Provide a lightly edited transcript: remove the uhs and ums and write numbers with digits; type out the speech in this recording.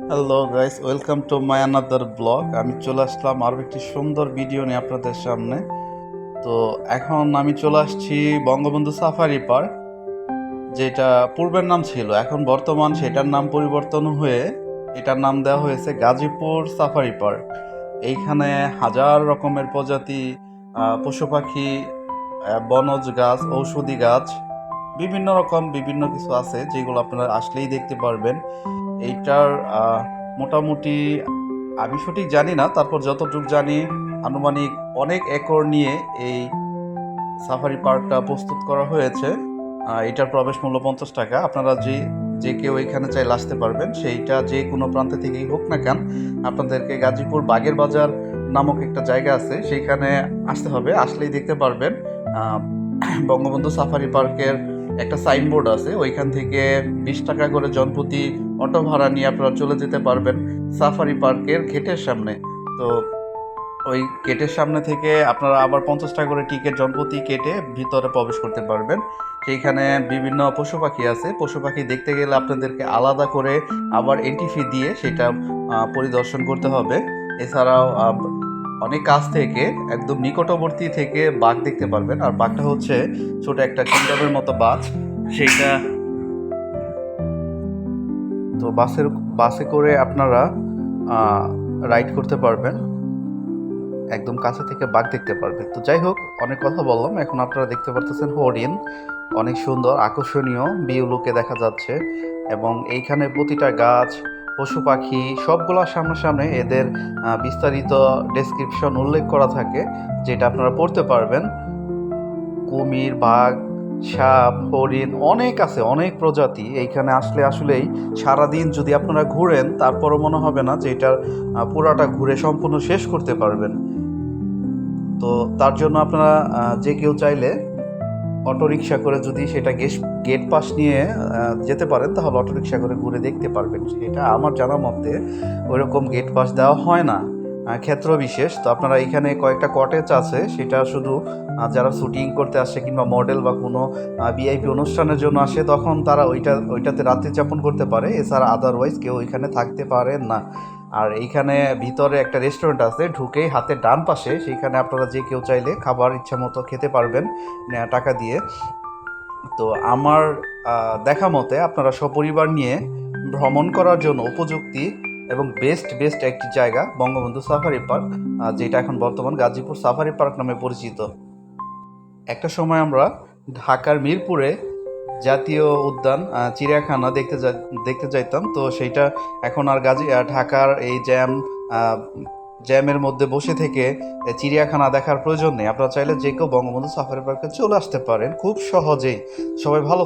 Hello guys, welcome to my another blog. আমি চলে আসলাম আরও একটি সুন্দর ভিডিও নিয়ে আপনাদের সামনে। তো এখন আমি চলে আসছি বঙ্গবন্ধু সাফারি পার্ক, যেটা পূর্বের নাম ছিল, এখন বর্তমান সেটার নাম পরিবর্তন হয়ে এটার নাম দেওয়া হয়েছে গাজীপুর সাফারি পার্ক। এইখানে হাজার রকমের প্রজাতি পশু পাখি, বনজ গাছ, ঔষধি গাছ, বিভিন্ন কিছু আছে যেগুলো আপনারা আসলেই দেখতে পারবেন। এইটার মোটামুটি আমি সঠিক জানি না, তারপর যতটুকু জানি আনুমানিক অনেক একর নিয়ে এই সাফারি পার্কটা প্রস্তুত করা হয়েছে। এটার প্রবেশ মূল্য 50 টাকা। আপনারা যে যে কেউ এখানে চাইলে আসতে পারবেন, সেইটা যে কোনো প্রান্ত থেকেই হোক না কেন। আপনাদেরকে গাজীপুর বাগের বাজার নামক একটা জায়গা আছে, সেইখানে আসতে হবে। আসলেই দেখতে পারবেন বঙ্গবন্ধু সাফারি পার্কের একটা সাইনবোর্ড আছে, ওইখান থেকে 20 টাকা করে জনপ্রতি অটো ভাড়া নিয়ে আপনারা চলে যেতে পারবেন সাফারি পার্কের গেটের সামনে। তো ওই গেটের সামনে থেকে আপনারা আবার 50 টাকা করে টিকিট জনপ্রতি কেটে ভিতরে প্রবেশ করতে পারবেন। সেইখানে বিভিন্ন পশু পাখি আছে। পশু পাখি দেখতে গেলে আপনাদেরকে আলাদা করে আবার এন্ট্রি ফি দিয়ে সেটা পরিদর্শন করতে হবে। এছাড়াও অনেক কাছ থেকে, একদম নিকটবর্তী থেকে বাঘ দেখতে পারবেন। আর বাঘটা হচ্ছে ছোট একটা কিংডমের মতো বাঘ। সেইটা তো বাসে করে আপনারা রাইড করতে পারবেন, একদম কাছে থেকে বাঘ দেখতে পারবেন। তো যাই হোক, অনেক কথা বললাম। এখন আপনারা দেখতে পারতেছেন হরিণ, অনেক সুন্দর আকর্ষণীয় ভিউ লুকে দেখা যাচ্ছে। এবং এইখানে প্রতিটা গাছ, পশু পাখি সবগুলোর সামনে এদের বিস্তারিত ডেসক্রিপশন উল্লেখ করা থাকে, যেটা আপনারা পড়তে পারবেন। কুমির, বাঘ, সাপ, হরিণ অনেক আছে, অনেক প্রজাতি। এইখানে আসলেই সারাদিন যদি আপনারা ঘুরেন, তারপরও মনে হবে না যে এটার পুরাটা ঘুরে সম্পূর্ণ শেষ করতে পারবেন। তো তার জন্য আপনারা যে কেউ চাইলে অটোরিকশা করে, যদি সেটা গেট পাস নিয়ে যেতে পারেন, তাহলে অটোরিকশা করে ঘুরে দেখতে পারবেন। এটা আমার জানা মতে ওইরকম গেট পাস দেওয়া হয় না, ক্ষেত্র বিশেষ। তো আপনারা এখানে কয়েকটা কটেজ আছে, সেটা শুধু যারা শুটিং করতে আসে কিংবা মডেল বা কোনো ভিআইপি অনুষ্ঠানের জন্য আসে, তখন তারা ওইটাতে রাত্রি যাপন করতে পারে। এছাড়া আদারওয়াইজ কেউ ওইখানে থাকতে পারেন না। আর এইখানে ভিতরে একটা রেস্টুরেন্ট আছে, ঢুকেই হাতের ডান পাশে, সেইখানে আপনারা যে কেউ চাইলে খাবার ইচ্ছা মতো খেতে পারবেন টাকা দিয়ে। তো আমার দেখা মতে আপনারা সপরিবার নিয়ে ভ্রমণ করার জন্য উপযুক্তি এবং বেস্ট একটি জায়গা বঙ্গবন্ধু সাফারি পার্ক, যেটা এখন বর্তমান গাজীপুর সাফারি পার্ক নামে পরিচিত। একটা সময় আমরা ঢাকার মিরপুরে জাতীয় উদ্যান, চিড়িয়াখানা দেখতে যাইতাম। তো সেইটা এখন আর ঢাকার এই জ্যামের মধ্যে বসে থেকে চিড়িয়াখানা দেখার প্রয়োজন নেই। আপনারা চাইলে যে কেউ বঙ্গবন্ধু সাফারি পার্কে চলে আসতে পারেন খুব সহজেই। সবাই ভালো